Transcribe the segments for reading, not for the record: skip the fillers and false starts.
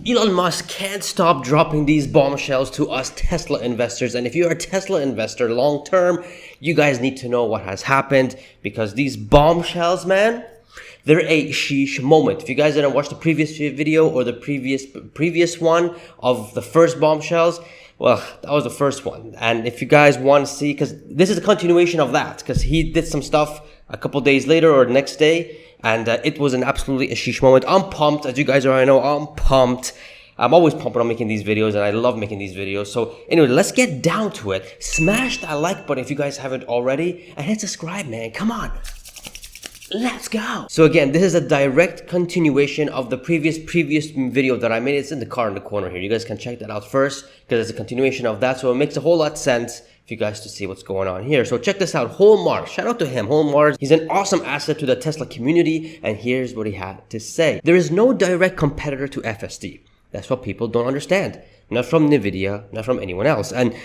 Elon Musk can't stop dropping these bombshells to us Tesla investors. And if you're a Tesla investor long term, you guys need to know what has happened, because these bombshells, man, they're a sheesh moment. If you guys didn't watch the previous video or the previous one of the first bombshells, well, that was the first one. And if you guys want to see, because this is a continuation of that, because he did some stuff a couple days later or the next day, and it was an absolutely a sheesh moment. I'm pumped, as you guys already know. I'm pumped. I'm always pumped when I'm making these videos, and I love making these videos. So anyway, let's get down to it. Smash that like button if you guys haven't already, and hit subscribe, man. Come on. Let's go. So again, this is a direct continuation of the previous video that I made. It's in the car in the corner here. You guys can check that out first, because it's a continuation of that. So it makes a whole lot of sense for you guys to see what's going on here. So check this out. Mars, shout out to him. Mars, he's an awesome asset to the Tesla community, and here's what he had to say. There is no direct competitor to FSD. That's what people don't understand. Not from NVIDIA, not from anyone else. And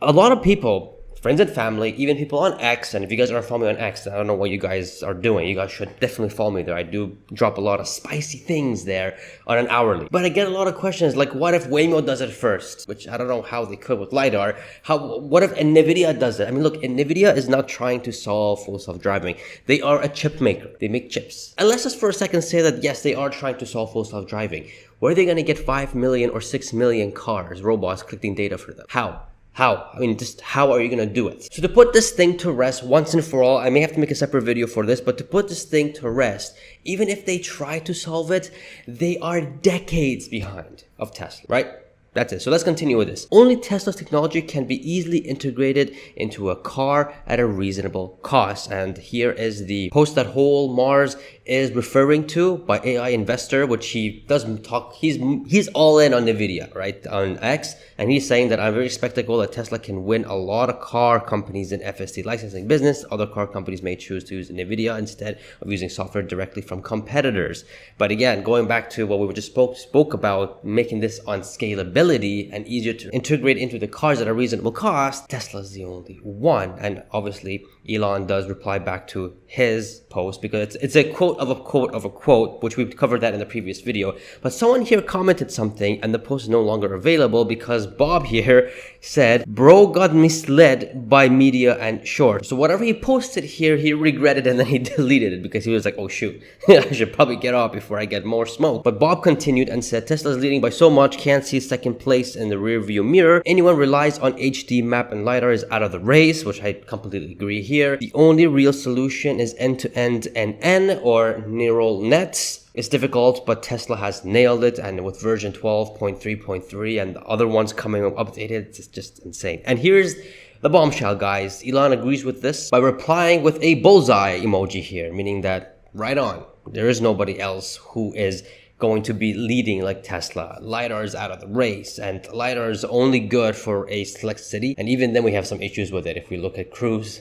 a lot of people, friends and family, even people on X, and if you guys aren't following me on X, I don't know what you guys are doing. You guys should definitely follow me there. I do drop a lot of spicy things there on an hourly. But I get a lot of questions like, what if Waymo does it first? Which I don't know how they could with LiDAR. What if NVIDIA does it? I mean, look, NVIDIA is not trying to solve full self-driving. They are a chip maker. They make chips. And let's just for a second say that, yes, they are trying to solve full self-driving. Where are they going to get 5 million or 6 million cars, robots, collecting data for them? How? I mean, just how are you going to do it? So to put this thing to rest once and for all, I may have to make a separate video for this, but to put this thing to rest, even if they try to solve it, they are decades behind of Tesla, right? That's it. So let's continue with this. Only Tesla's technology can be easily integrated into a car at a reasonable cost. And here is the post that Mars is referring to by AI Investor, which he doesn't talk. He's all in on NVIDIA, right, on X, and he's saying that I'm very skeptical that Tesla can win a lot of car companies in FSD licensing business. Other car companies may choose to use NVIDIA instead of using software directly from competitors. But again, going back to what we just spoke about, making this on scalability and easier to integrate into the cars at a reasonable cost, Tesla's the only one. And obviously Elon does reply back to his post, because it's a quote of a quote of a quote, which we've covered that in the previous video. But someone here commented something, and the post is no longer available because Bob here said, bro got misled by media and short. So whatever he posted here, he regretted and then he deleted it, because he was like, oh shoot, I should probably get off before I get more smoke. But Bob continued and said, Tesla's leading by so much, can't see second place in the rear view mirror. Anyone relies on HD map and LiDAR is out of the race, which I completely agree here. The only real solution is end-to-end NN or neural nets. It's difficult, but Tesla has nailed it, and with version 12.3.3 and the other ones coming up updated, it's just insane. And here's the bombshell, guys. Elon agrees with this by replying with a bullseye emoji here, meaning that right on, there is nobody else who is going to be leading like Tesla. LiDAR is out of the race, and LiDAR is only good for a select city, and even then we have some issues with it. If we look at Cruise,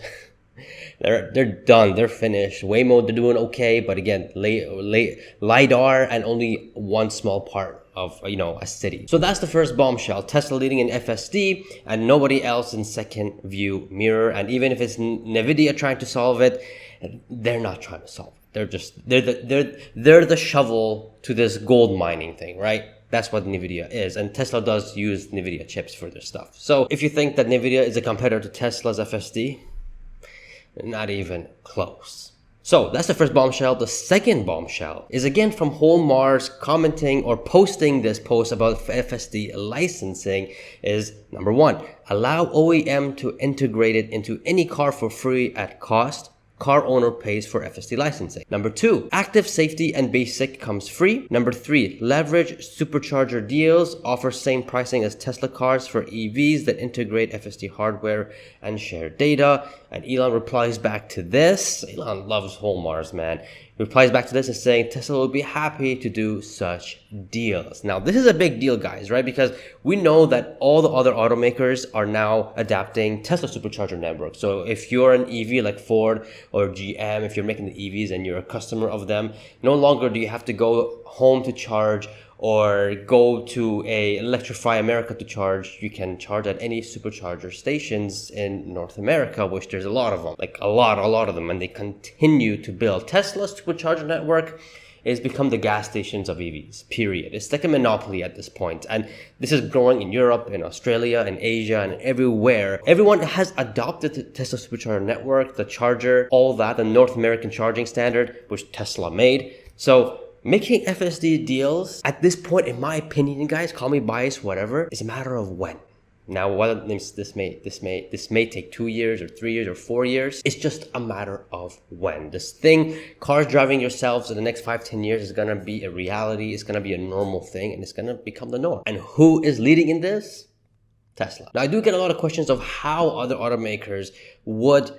they're done, they're finished. Waymo, they're doing okay, but again, LiDAR and only one small part of, a city. So that's the first bombshell. Tesla leading in FSD and nobody else in second view mirror. And even if it's NVIDIA trying to solve it, they're not trying to solve it. They're the shovel to this gold mining thing, right? That's what NVIDIA is, and Tesla does use NVIDIA chips for their stuff. So if you think that NVIDIA is a competitor to Tesla's FSD, not even close. So that's the first bombshell. The second bombshell is again from Mars commenting or posting this post about FSD licensing is, number one, allow OEM to integrate it into any car for free at cost. Car owner pays for FSD licensing. Number two, active safety and basic comes free. Number three, leverage supercharger deals, offer same pricing as Tesla cars for EVs that integrate FSD hardware and share data. And Elon replies back to this. Elon loves Mars, man. He replies back to this and saying Tesla will be happy to do such deals. Now, this is a big deal, guys, right? Because we know that all the other automakers are now adapting Tesla supercharger network. So if you're an EV like Ford or GM, if you're making the EVs and you're a customer of them, no longer do you have to go home to charge or go to a Electrify America to charge. You can charge at any supercharger stations in North America, which there's a lot of them, like a lot of them, and they continue to build. Tesla's supercharger network is become the gas stations of EVs, period. It's like a monopoly at this point. And this is growing in Europe, in Australia, in Asia, and everywhere. Everyone has adopted the Tesla switcher network, the charger, all that, the North American charging standard, which Tesla made. So making FSD deals at this point, in my opinion, guys, call me biased, whatever, is a matter of when. Now, whether this may take 2 years or 3 years or 4 years, it's just a matter of when. This thing, cars driving yourselves in the next 5-10 years, is gonna be a reality. It's gonna be a normal thing, and it's gonna become the norm. And who is leading in this? Tesla. Now, I do get a lot of questions of how other automakers would,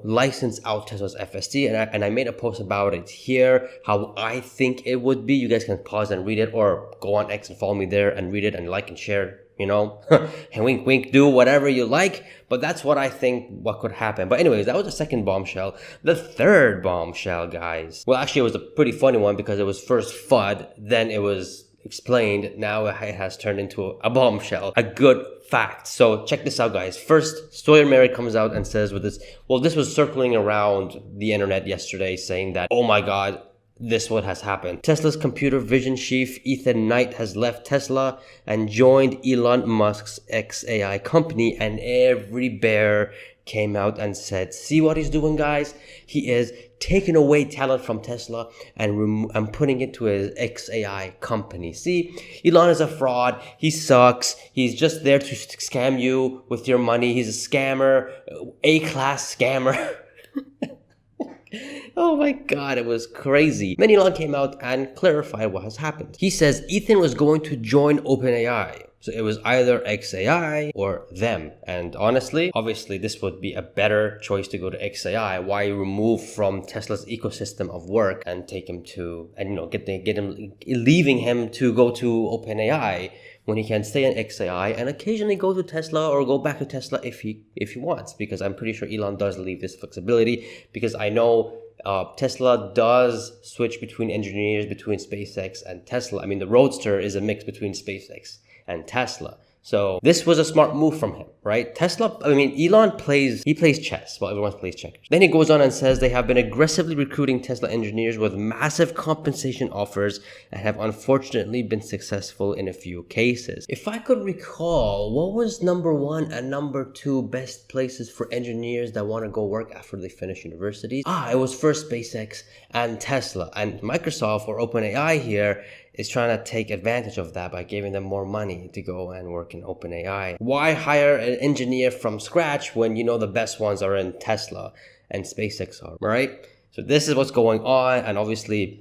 license out Tesla's FSD, and I made a post about it here, how I think it would be. You guys can pause and read it, or go on X and follow me there and read it and like and share. And wink, wink, do whatever you like. But that's what I think what could happen. But anyways, that was the second bombshell. The third bombshell, guys. Well, actually, it was a pretty funny one because it was first FUD, then it was explained. Now it has turned into a bombshell, a good fact. So check this out, guys. First, Sawyer Mary comes out and says with this, well, this was circling around the internet yesterday saying that, oh my God, this what has happened. Tesla's computer vision chief Ethan Knight has left Tesla and joined Elon Musk's XAI company, and every bear came out and said, see what he's doing, guys? He is taking away talent from Tesla and putting it to his XAI company. See, Elon is a fraud. He sucks. He's just there to scam you with your money. He's a scammer, A-class scammer. Oh my God, it was crazy. Then Elon came out and clarified what has happened. He says Ethan was going to join OpenAI. So it was either XAI or them. And honestly, obviously, this would be a better choice to go to XAI. Why remove from Tesla's ecosystem of work and take him to, leaving him to go to OpenAI when he can stay in XAI and occasionally go to Tesla or go back to Tesla if he wants, because I'm pretty sure Elon does leave this flexibility, because I know Tesla does switch between engineers between SpaceX and Tesla. I mean, the Roadster is a mix between SpaceX and Tesla. So this was a smart move from him, right? Elon plays chess while everyone plays checkers. Then he goes on and says they have been aggressively recruiting Tesla engineers with massive compensation offers and have unfortunately been successful in a few cases. If I could recall, what was number 1 and number 2 best places for engineers that want to go work after they finish universities? It was first SpaceX and Tesla. And Microsoft or OpenAI here is trying to take advantage of that by giving them more money to go and work in OpenAI. Why hire an engineer from scratch when you know the best ones are in Tesla and SpaceX are, right? So this is what's going on, and obviously,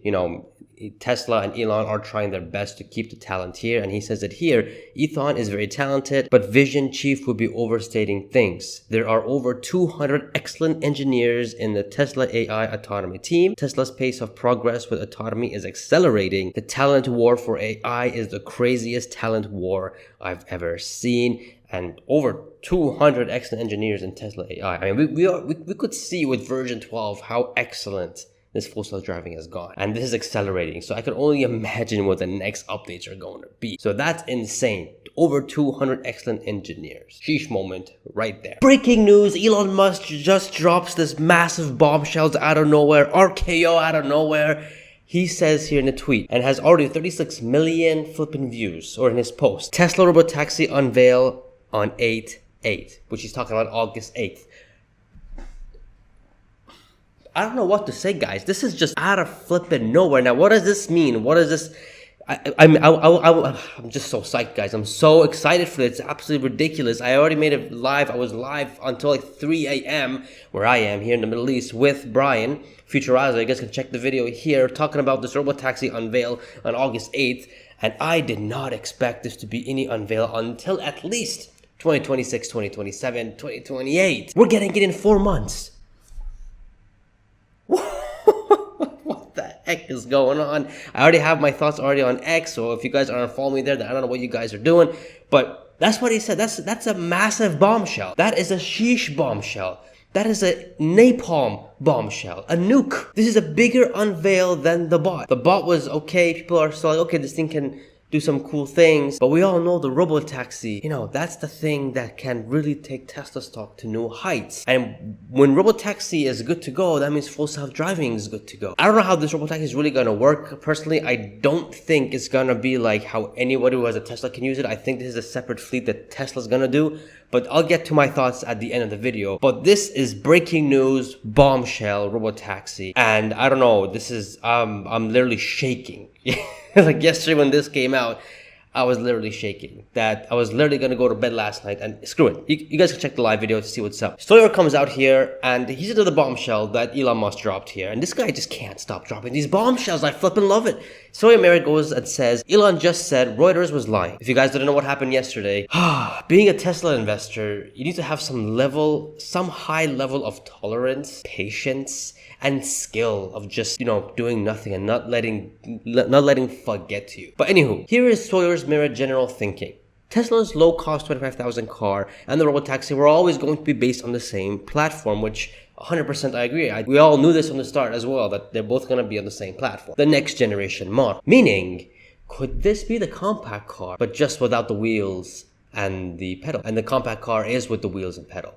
Tesla and Elon are trying their best to keep the talent here, and he says that here, Ethan is very talented, but vision chief would be overstating things. There are over 200 excellent engineers in the Tesla AI autonomy team. Tesla's pace of progress with autonomy is accelerating. The talent war for AI is the craziest talent war I've ever seen. And over 200 excellent engineers in Tesla AI. I mean, we could see with version 12 how excellent this full self-driving has gone. And this is accelerating. So I can only imagine what the next updates are going to be. So that's insane. Over 200 excellent engineers. Sheesh moment right there. Breaking news, Elon Musk just drops this massive bombshells out of nowhere. RKO out of nowhere. He says here in a tweet, and has already 36 million flipping views, or in his post. Tesla Robotaxi unveil on 8/8, which he's talking about August 8th. I don't know what to say, guys. This is just out of flipping nowhere. Now, what does this mean? What is this? I'm just so psyched, guys. I'm so excited for it. It's absolutely ridiculous. I already made it live. I was live until like 3 a.m. where I am here in the Middle East with Brian Futurazo. You guys can check the video here talking about this Robotaxi unveil on August 8th. And I did not expect this to be any unveil until at least 2026, 2027, 2028. We're getting it in 4 months. What the heck is going on? I already have my thoughts already on X, so if you guys aren't following me there, then I don't know what you guys are doing. But that's what he said. That's a massive bombshell. That is a sheesh bombshell. That is a napalm bombshell, a nuke. This is a bigger unveil than the bot. The bot was okay. People are still like, okay, this thing can do some cool things. But we all know the robotaxi, that's the thing that can really take Tesla stock to new heights. And when robotaxi is good to go, that means full self-driving is good to go. I don't know how this robotaxi is really going to work. Personally, I don't think it's going to be like how anybody who has a Tesla can use it. I think this is a separate fleet that Tesla's going to do. But I'll get to my thoughts at the end of the video. But this is breaking news, bombshell, robotaxi. And I don't know, this is, I'm literally shaking. Like yesterday when this came out, I was literally shaking. That I was literally going to go to bed last night and screw it. You guys can check the live video to see what's up. Sawyer comes out here and he's into the bombshell that Elon Musk dropped here. And this guy just can't stop dropping these bombshells. I flippin' love it. Sawyer Merritt goes and says, Elon just said Reuters was lying. If you guys didn't know what happened yesterday, being a Tesla investor, you need to have some high level of tolerance, patience, and skill of just, doing nothing and not letting fuck get to you. But anywho, here is Sawyer's Merritt general thinking. Tesla's low-cost 25,000 car and the robotaxi were always going to be based on the same platform, which 100% I agree. We all knew this from the start as well, that they're both going to be on the same platform. The next generation model. Meaning, could this be the compact car, but just without the wheels and the pedal? And the compact car is with the wheels and pedal.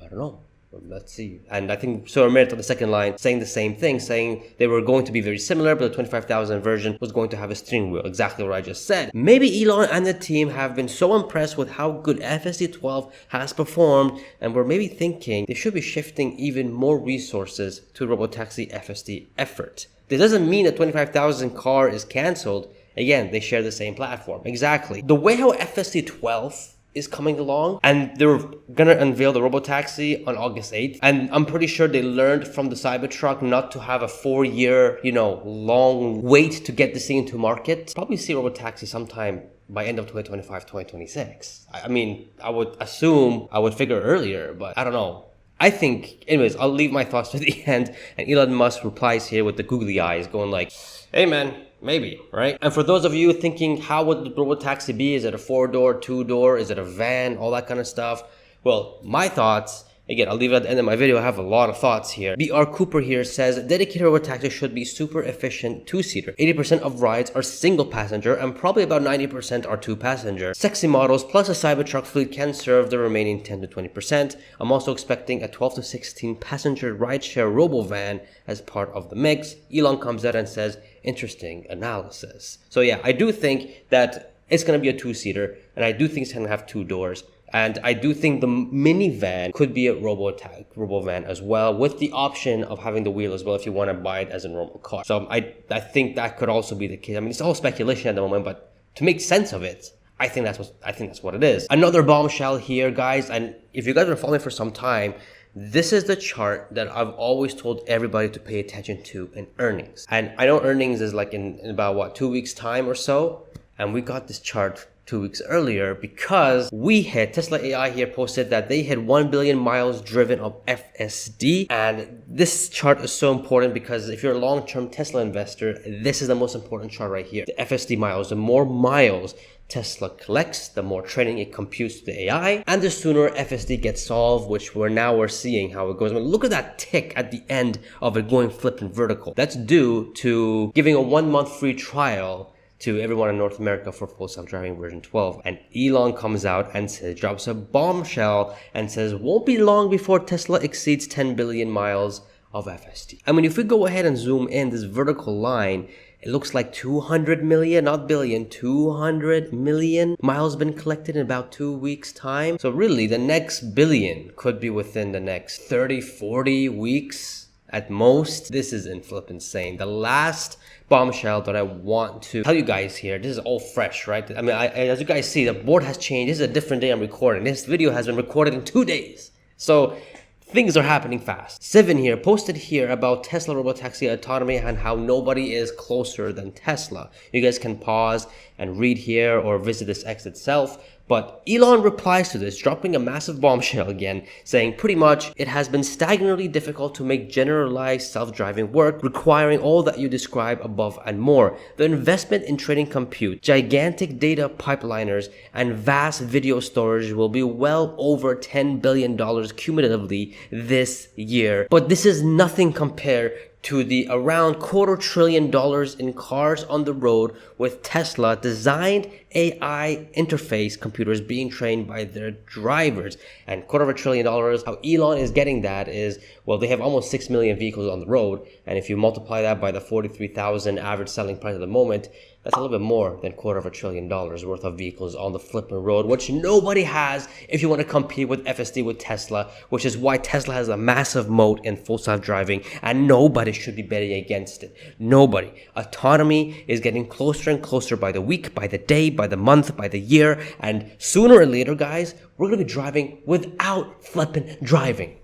I don't know. Let's see. And I think Sawyer Merritt on the second line saying the same thing, saying they were going to be very similar, but the 25,000 version was going to have a steering wheel. Exactly what I just said. Maybe Elon and the team have been so impressed with how good FSD12 has performed, and we're maybe thinking they should be shifting even more resources to robotaxi FSD effort. This doesn't mean the 25,000 car is cancelled. Again, they share the same platform. Exactly. The way how FSD12 is coming along, and they're gonna unveil the robotaxi on August 8th, and I'm pretty sure they learned from the Cybertruck not to have a 4-year long wait to get this thing into market. Probably see robotaxi sometime by end of 2025, 2026. I mean, I would assume, I would figure earlier, but I don't know. I think, anyways, I'll leave my thoughts to the end, and Elon Musk replies here with the googly eyes going like, hey man, maybe, right? And for those of you thinking, how would the robotaxi be? Is it a 4-door, 2-door? Is it a van? All that kind of stuff. Well, my thoughts, again, I'll leave it at the end of my video. I have a lot of thoughts here. B.R. Cooper here says, dedicated robotaxi should be super efficient 2-seater. 80% of rides are single passenger and probably about 90% are 2-passenger. Sexy models plus a Cybertruck fleet can serve the remaining 10 to 20%. I'm also expecting a 12 to 16 passenger rideshare robo-van as part of the mix. Elon comes out and says, interesting analysis. So yeah, I do think that it's going to be a 2-seater, and I do think it's going to have 2 doors. And I do think the minivan could be a robo-van as well, with the option of having the wheel as well if you want to buy it as a normal car. So I think that could also be the case. I mean, it's all speculation at the moment, but to make sense of it, I think that's what it is. Another bombshell here, guys, and if you guys are following for some time, this is the chart that I've always told everybody to pay attention to in earnings. And I know earnings is like in about 2 weeks time or so. And we got this chart 2 weeks earlier because Tesla AI here posted that they hit 1 billion miles driven of FSD. And this chart is so important because if you're a long-term Tesla investor, this is the most important chart right here. The FSD miles, the more miles Tesla collects, the more training it computes to the AI, and the sooner FSD gets solved, which we're seeing how it goes. I mean, look at that tick at the end of it going flipping vertical. That's due to giving a 1-month free trial to everyone in North America for full self-driving version 12. And Elon comes out and drops a bombshell and says, won't be long before Tesla exceeds 10 billion miles of FSD. I mean, if we go ahead and zoom in this vertical line, it looks like 200 million, not billion, 200 million miles been collected in about 2 weeks time. So really the next billion could be within the next 30, 40 weeks at most. This is insane. The last bombshell that I want to tell you guys here, this is all fresh, right? I mean, as you guys see, the board has changed. This is a different day I'm recording. This video has been recorded in 2 days. So things are happening fast. Seven here posted here about Tesla robotaxi autonomy and how nobody is closer than Tesla. You guys can pause and read here or visit this X itself. But Elon replies to this, dropping a massive bombshell again, saying pretty much it has been staggering difficult to make generalized self-driving work, requiring all that you describe above and more. The investment in training compute, gigantic data pipeliners, and vast video storage will be well over $10 billion cumulatively this year. But this is nothing compared to the around $250 billion in cars on the road with Tesla designed AI interface computers being trained by their drivers. And $250 billion, how Elon is getting that is, well, they have almost 6 million vehicles on the road. And if you multiply that by the 43,000 average selling price at the moment, that's a little bit more than $250 billion worth of vehicles on the flipping road, which nobody has if you want to compete with FSD with Tesla, which is why Tesla has a massive moat in full self-driving, and nobody should be betting against it. Nobody. Autonomy is getting closer and closer by the week, by the day, by the month, by the year, and sooner or later, guys, we're going to be driving without flipping driving.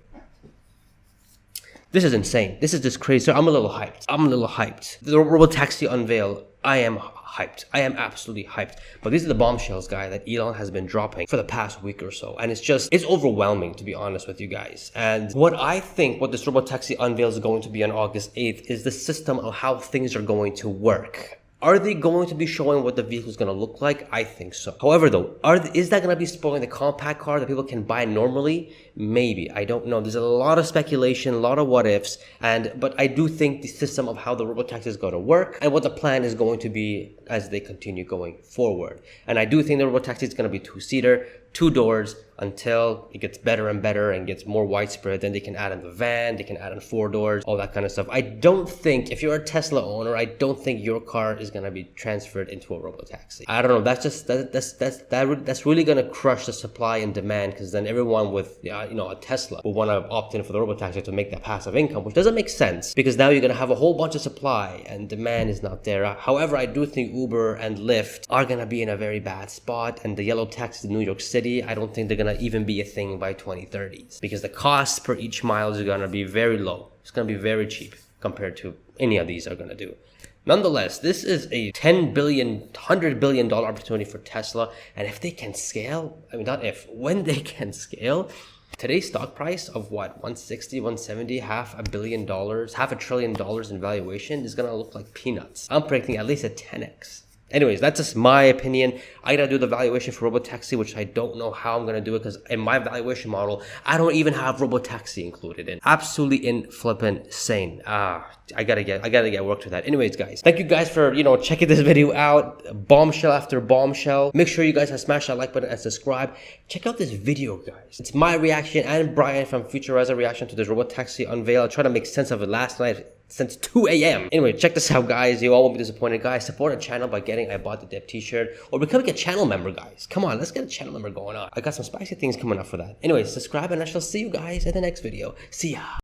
This is insane. This is just crazy. So I'm a little hyped. The robotaxi unveil. I am hyped. I am absolutely hyped. But these are the bombshells, guys, that Elon has been dropping for the past week or so. And it's overwhelming, to be honest with you guys. And what I think what this robotaxi unveil is going to be on August 8th is the system of how things are going to work. Are they going to be showing what the vehicle is going to look like? I think so. However, though, is that going to be spoiling the compact car that people can buy normally? Maybe. I don't know. There's a lot of speculation, a lot of what ifs, but I do think the system of how the robotaxi is going to work and what the plan is going to be as they continue going forward. And I do think the robotaxi is going to be two-seater, 2 doors, until it gets better and better and gets more widespread. Then they can add in the van, they can add in 4 doors, all that kind of stuff. I don't think, if you're a Tesla owner, I don't think your car is going to be transferred into a robotaxi. I don't know. That's really going to crush the supply and demand, because then everyone with a Tesla will want to opt in for the robotaxi to make that passive income, which doesn't make sense, because now you're going to have a whole bunch of supply and demand is not there. However, I do think Uber and Lyft are going to be in a very bad spot, and the yellow taxis in New York City, I don't think they're going to even be a thing by 2030s, because the cost per each mile is going to be very low. It's going to be very cheap compared to any of these are going to do. Nonetheless, this is a $10 billion, $100 billion opportunity for Tesla. And if they can scale, when they can scale, today's stock price of what, 160, 170, $500 million, $500 billion in valuation is going to look like peanuts. I'm predicting at least a 10x. Anyways, that's just my opinion. I gotta do the valuation for robotaxi, which I don't know how I'm gonna do it, because in my valuation model, I don't even have robotaxi included in. Absolutely insane. I gotta get work to that. Anyways, guys, thank you guys for checking this video out. Bombshell after bombshell. Make sure you guys have smashed that like button and subscribe. Check out this video, guys. It's my reaction and Brian from Futuriza reaction to this robotaxi unveil. I tried to make sense of it last night since 2 a.m. Anyway, check this out, guys. You all won't be disappointed, guys. Support the channel by getting I Bought the Dip t-shirt, or becoming a channel member, guys. Come on, let's get a channel member going on. I got some spicy things coming up for that. Anyway, subscribe, and I shall see you guys in the next video. See ya.